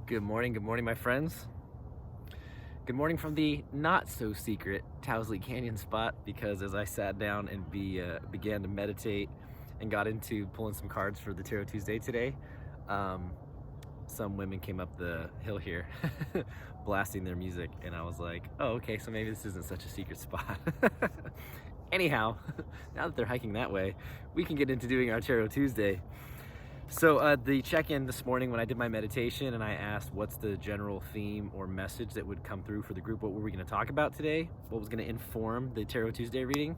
Good morning, my friends. Good morning from the not-so-secret Towsley Canyon spot, because as I sat down and began to meditate and got into pulling some cards for the Tarot Tuesday today, some women came up the hill here blasting their music, and I was like, oh, okay, so maybe this isn't such a secret spot. Anyhow, now that they're hiking that way, we can get into doing our Tarot Tuesday. So the check-in this morning when I did my meditation and I asked what's the general theme or message that would come through for the group, what were we going to talk about today, what was going to inform the Tarot Tuesday reading,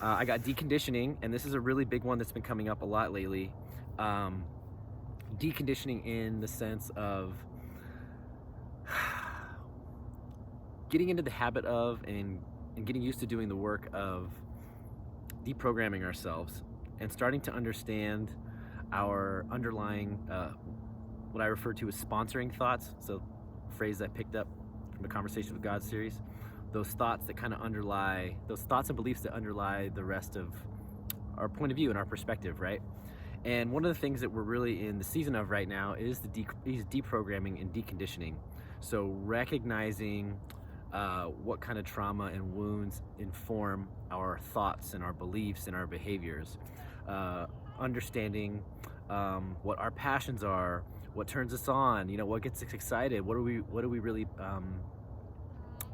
I got deconditioning, and this is a really big one that's been coming up a lot lately. Deconditioning in the sense of getting into the habit of and getting used to doing the work of deprogramming ourselves and starting to understand our underlying, what I refer to as sponsoring thoughts. So a phrase I picked up from the Conversation with God series, those thoughts that kind of underlie, those thoughts and beliefs that underlie the rest of our point of view and our perspective, right? And one of the things that we're really in the season of right now is deprogramming and deconditioning. So recognizing what kind of trauma and wounds inform our thoughts and our beliefs and our behaviors. Understanding what our passions are, what turns us on, what gets us excited, what do we really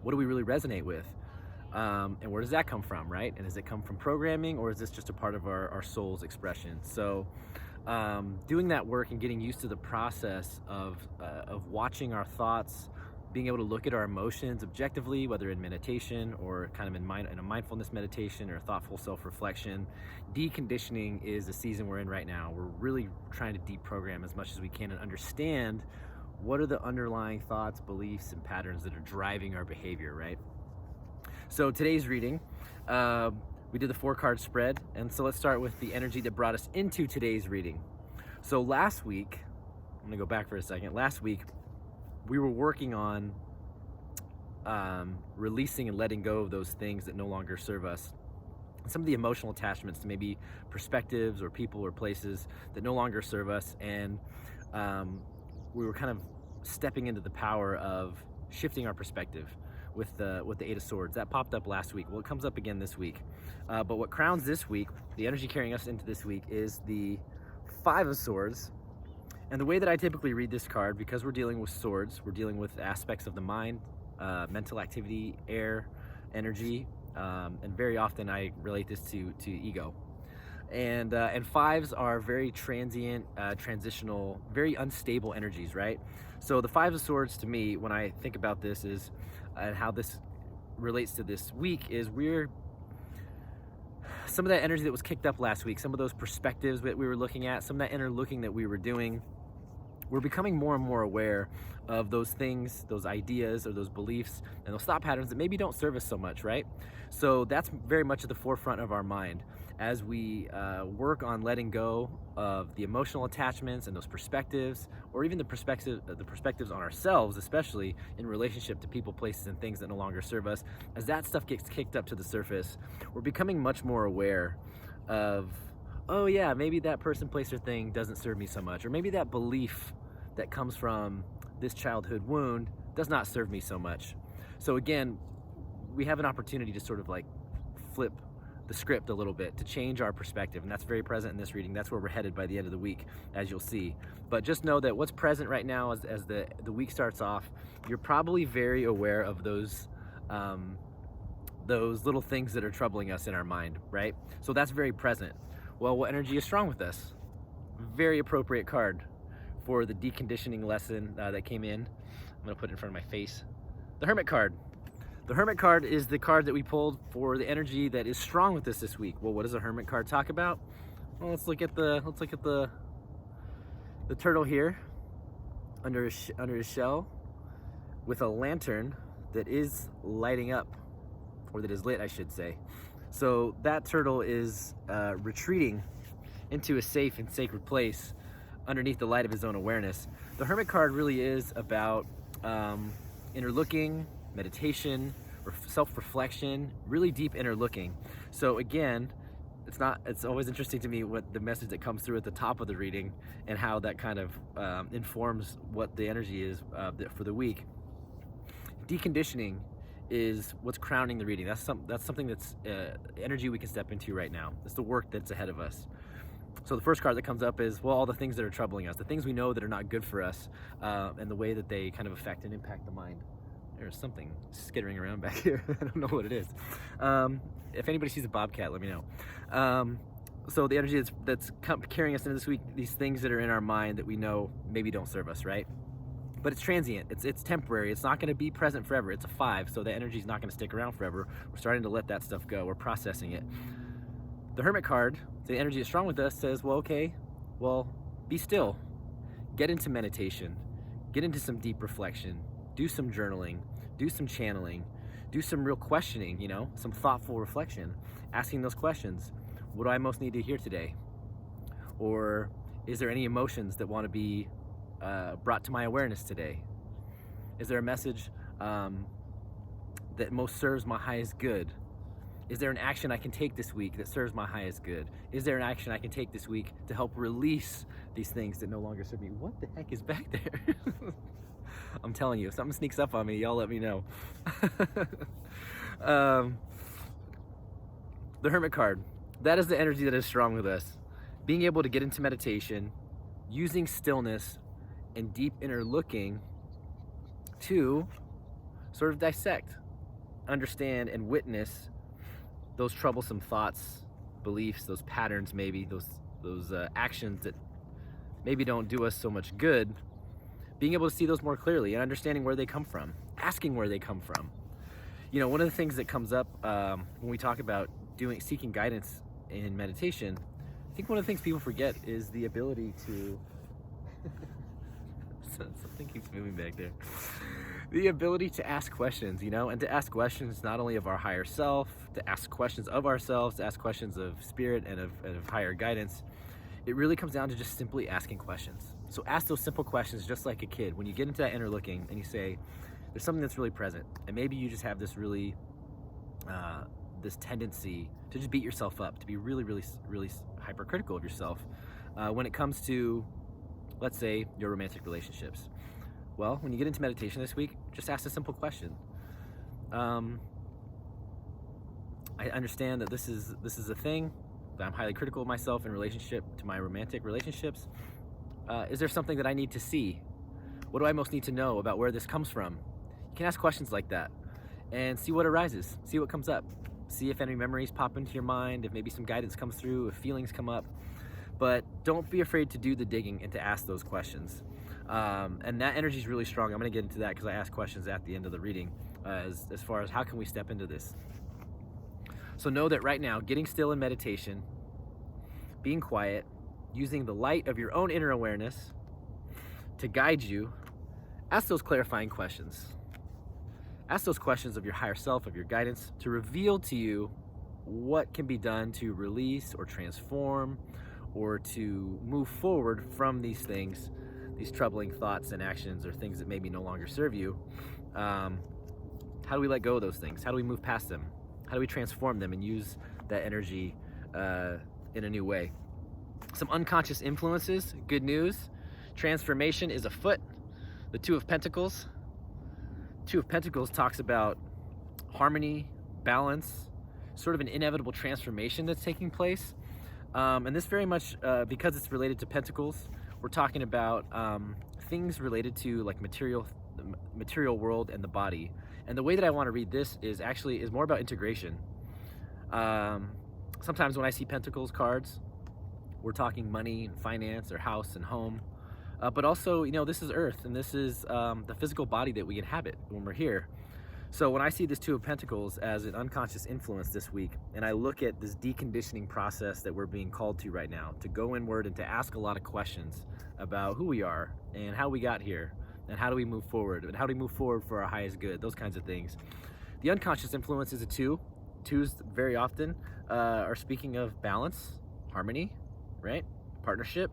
resonate with, and where does that come from, right? And does it come from programming, or is this just a part of our soul's expression? So doing that work and getting used to the process of watching our thoughts, being able to look at our emotions objectively, whether in meditation or kind of in a mindfulness meditation or thoughtful self-reflection. Deconditioning is the season we're in right now. We're really trying to deprogram as much as we can and understand what are the underlying thoughts, beliefs, and patterns that are driving our behavior, right? So today's reading, we did the 4-card spread, and so let's start with the energy that brought us into today's reading. So last week, I'm gonna go back for a second. Last week, we were working on releasing and letting go of those things that no longer serve us. Some of the emotional attachments to maybe perspectives or people or places that no longer serve us. And we were kind of stepping into the power of shifting our perspective with the 8 of Swords. That popped up last week. Well, it comes up again this week. But what crowns this week, the energy carrying us into this week, is the 5 of Swords. And the way that I typically read this card, because we're dealing with swords, we're dealing with aspects of the mind, mental activity, air, energy, and very often I relate this to ego. And 5s are very transient, transitional, very unstable energies, right? So the 5 of Swords to me, when I think about this, is and how this relates to this week, is some of that energy that was kicked up last week, some of those perspectives that we were looking at, some of that inner looking that we were doing, we're becoming more and more aware of those things, those ideas, or those beliefs, and those thought patterns that maybe don't serve us so much, right? So that's very much at the forefront of our mind as we work on letting go of the emotional attachments and those perspectives, or even the perspectives on ourselves, especially in relationship to people, places, and things that no longer serve us. As that stuff gets kicked up to the surface, we're becoming much more aware of, oh yeah, maybe that person, place, or thing doesn't serve me so much, or maybe that belief that comes from this childhood wound does not serve me so much. So again, we have an opportunity to sort of like flip the script a little bit, to change our perspective, and that's very present in this reading. That's where we're headed by the end of the week, as you'll see. But just know that what's present right now as the week starts off, you're probably very aware of those little things that are troubling us in our mind, right? So that's very present. Well, what energy is strong with us? Very appropriate card for the deconditioning lesson that came in. I'm gonna put it in front of my face. The Hermit card. The Hermit card is the card that we pulled for the energy that is strong with us this week. Well, what does a Hermit card talk about? Well, let's look at the turtle here under his shell with a lantern that is lighting up, or that is lit, I should say. So that turtle is retreating into a safe and sacred place underneath the light of his own awareness. The Hermit card really is about inner looking, meditation, self-reflection, really deep inner looking. So again, it's always interesting to me what the message that comes through at the top of the reading and how that kind of informs what the energy is for the week. Deconditioning is what's crowning the reading. That's something that's energy we can step into right now. It's the work that's ahead of us. So the first card that comes up is, well, all the things that are troubling us, the things we know that are not good for us, and the way that they kind of affect and impact the mind. There's something skittering around back here. I don't know what it is. If anybody sees a bobcat, let me know. So the energy that's carrying us into this week, these things that are in our mind that we know maybe don't serve us, right? But it's transient, it's temporary, it's not gonna be present forever. It's a 5, so the energy's not gonna stick around forever. We're starting to let that stuff go, we're processing it. The Hermit card, the energy that's strong with us, says, well, okay, well, be still. Get into meditation, get into some deep reflection, do some journaling, do some channeling, do some real questioning, some thoughtful reflection, asking those questions. What do I most need to hear today? Or is there any emotions that want to be brought to my awareness today? Is there a message that most serves my highest good? Is there an action I can take this week that serves my highest good? Is there an action I can take this week to help release these things that no longer serve me? What the heck is back there? I'm telling you, if something sneaks up on me, y'all let me know. The Hermit card, that is the energy that is strong with us. Being able to get into meditation, using stillness and deep inner looking to sort of dissect, understand, and witness those troublesome thoughts, beliefs, those patterns, maybe those actions that maybe don't do us so much good. Being able to see those more clearly and understanding where they come from, asking where they come from. One of the things that comes up when we talk about seeking guidance in meditation, I think one of the things people forget is the ability to something keeps moving back there. The ability to ask questions, and to ask questions not only of our higher self, to ask questions of ourselves, to ask questions of spirit and of higher guidance. It really comes down to just simply asking questions. So ask those simple questions just like a kid. When you get into that inner looking and you say, there's something that's really present, and maybe you just have this really, this tendency to just beat yourself up, to be really, really, really hypercritical of yourself when it comes to, let's say, your romantic relationships. Well, when you get into meditation this week, just ask a simple question. I understand that this is a thing, that I'm highly critical of myself in relationship to my romantic relationships. Is there something that I need to see? What do I most need to know about where this comes from? You can ask questions like that and see what arises, see what comes up, see if any memories pop into your mind, if maybe some guidance comes through, if feelings come up. But don't be afraid to do the digging and to ask those questions. And that energy is really strong. I'm going to get into that because I ask questions at the end of the reading as far as how can we step into this. So know that right now, getting still in meditation, being quiet, using the light of your own inner awareness to guide you, ask those clarifying questions. Ask those questions of your higher self, of your guidance, to reveal to you what can be done to release or transform or to move forward from these things, these troubling thoughts and actions or things that maybe no longer serve you. How do we let go of those things? How do we move past them? How do we transform them and use that energy in a new way? Some unconscious influences, good news. Transformation is afoot. The Two of Pentacles. Two of Pentacles talks about harmony, balance, sort of an inevitable transformation that's taking place. And this very much, because it's related to Pentacles, we're talking about things related to like the material world and the body. And the way that I want to read this is more about integration. Sometimes when I see Pentacles cards, we're talking money and finance or house and home. But also, this is Earth, and this is the physical body that we inhabit when we're here. So when I see this Two of Pentacles as an unconscious influence this week, and I look at this deconditioning process that we're being called to right now, to go inward and to ask a lot of questions about who we are and how we got here, and how do we move forward, and how do we move forward for our highest good, those kinds of things. The unconscious influence is a 2. 2s very often are speaking of balance, harmony, right? Partnership.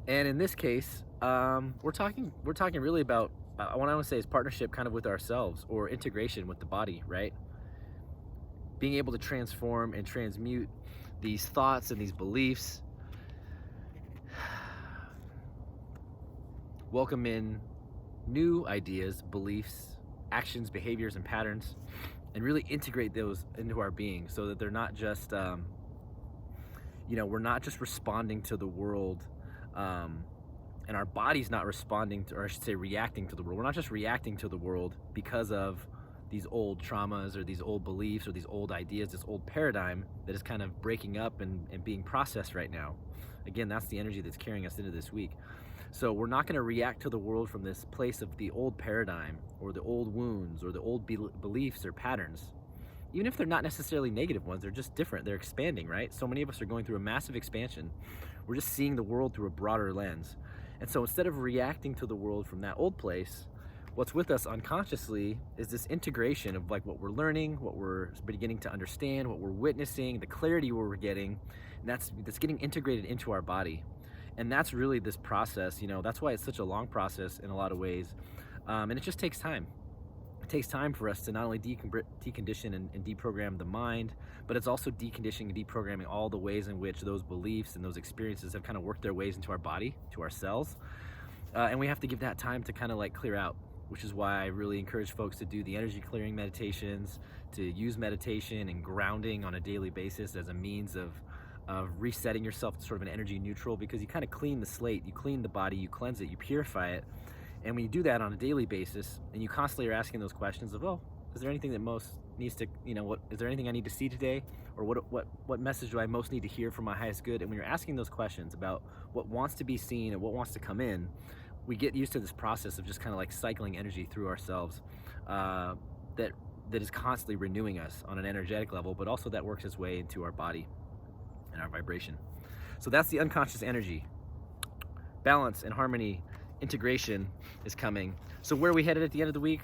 And in this case, we're talking really about what I want to say is partnership kind of with ourselves, or integration with the body, right? being able to transform and transmute these thoughts and these beliefs, welcome in new ideas, beliefs, actions, behaviors, and patterns, and really integrate those into our being so that they're not just, we're not just responding to the world, and our body's not responding to, or I should say reacting to the world. We're not just reacting to the world because of these old traumas or these old beliefs or these old ideas, this old paradigm that is kind of breaking up and being processed right now. Again, that's the energy that's carrying us into this week. So we're not going to react to the world from this place of the old paradigm or the old wounds or the old beliefs or patterns. Even if they're not necessarily negative ones, they're just different. They're expanding, right? So many of us are going through a massive expansion. We're just seeing the world through a broader lens. And so instead of reacting to the world from that old place, what's with us unconsciously is this integration of like what we're learning, what we're beginning to understand, what we're witnessing, the clarity we're getting, and that's getting integrated into our body. And that's really this process, that's why it's such a long process in a lot of ways. And it just takes time. It takes time for us to not only decondition and deprogram the mind, but it's also deconditioning and deprogramming all the ways in which those beliefs and those experiences have kind of worked their ways into our body, to our cells. And we have to give that time to kind of like clear out, which is why I really encourage folks to do the energy clearing meditations, to use meditation and grounding on a daily basis as a means of resetting yourself to sort of an energy neutral, because you kind of clean the slate, you clean the body, you cleanse it, you purify it. And when you do that on a daily basis, and you constantly are asking those questions of, is there anything that most needs to, is there anything I need to see today? Or what message do I most need to hear from my highest good? And when you're asking those questions about what wants to be seen and what wants to come in, we get used to this process of just kind of like cycling energy through ourselves that is constantly renewing us on an energetic level, but also that works its way into our body and our vibration. So that's the unconscious energy. Balance and harmony, integration is coming. So where are we headed at the end of the week?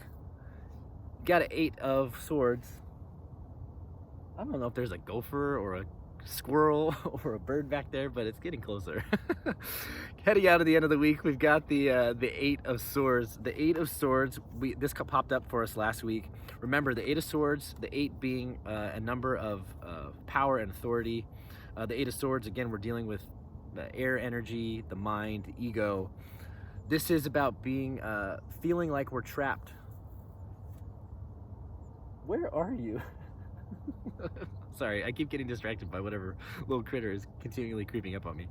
Got an 8 of Swords. I don't know if there's a gopher or a squirrel or a bird back there, but it's getting closer. Heading out of the end of the week, we've got the 8 of Swords. The 8 of Swords, this popped up for us last week. Remember, the 8 of Swords, the 8 being a number of power and authority. The 8 of Swords, again, we're dealing with the air energy, the mind, the ego. This is about being, feeling like we're trapped. Where are you? Sorry, I keep getting distracted by whatever little critter is continually creeping up on me.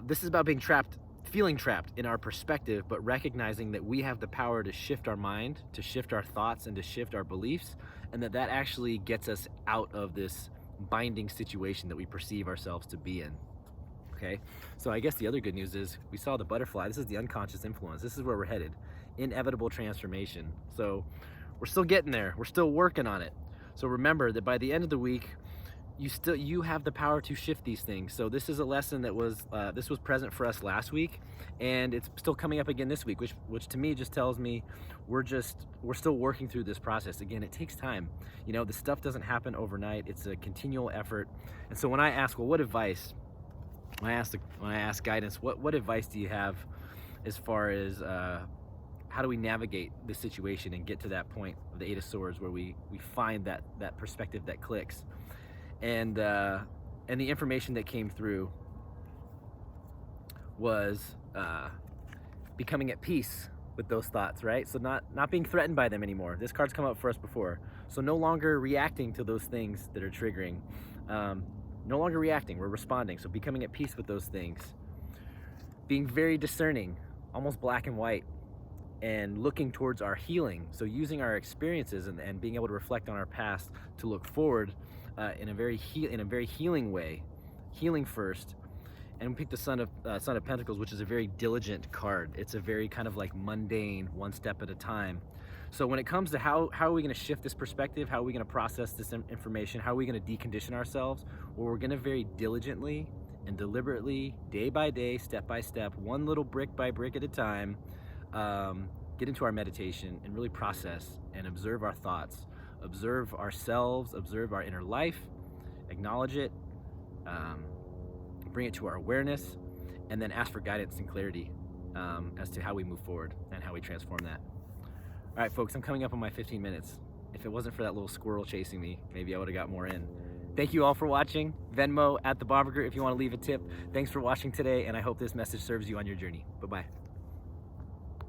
This is about being trapped, feeling trapped in our perspective, but recognizing that we have the power to shift our mind, to shift our thoughts, and to shift our beliefs, and that actually gets us out of this binding situation that we perceive ourselves to be in. Okay, so I guess the other good news is we saw the butterfly. This is the unconscious influence. This is where we're headed. Inevitable transformation. So we're still getting there. We're still working on it. So remember that by the end of the week, you have the power to shift these things. So this is a lesson that was present for us last week, and it's still coming up again this week, which to me just tells me we're still working through this process. Again, it takes time. This stuff doesn't happen overnight. It's a continual effort. And so when I ask, well, what advice? When I ask guidance, what advice do you have as far as how do we navigate this situation and get to that point of the 8 of Swords where we find that perspective that clicks? And the information that came through was becoming at peace with those thoughts, right? So not being threatened by them anymore. This card's come up for us before. So no longer reacting to those things that are triggering. No longer reacting, we're responding. So becoming at peace with those things. Being very discerning, almost black and white, and looking towards our healing. So using our experiences and being able to reflect on our past to look forward in a very healing way, healing first. And we picked the Son of Pentacles, which is a very diligent card. It's a very kind of like mundane, one step at a time. So when it comes to how are we going to shift this perspective, how are we going to process this information, how are we going to decondition ourselves, well, we're going to very diligently and deliberately, day by day, step by step, one little brick by brick at a time, get into our meditation and really process and observe our thoughts, observe ourselves, observe our inner life, acknowledge it, bring it to our awareness, and then ask for guidance and clarity as to how we move forward and how we transform that. All right, folks, I'm coming up on my 15 minutes, if it wasn't for that little squirrel chasing me, maybe I would have got more in. Thank you all for watching. Venmo @TheBomberger if you want to leave a tip. Thanks for watching today, and I hope this message serves you on your journey. Bye-bye.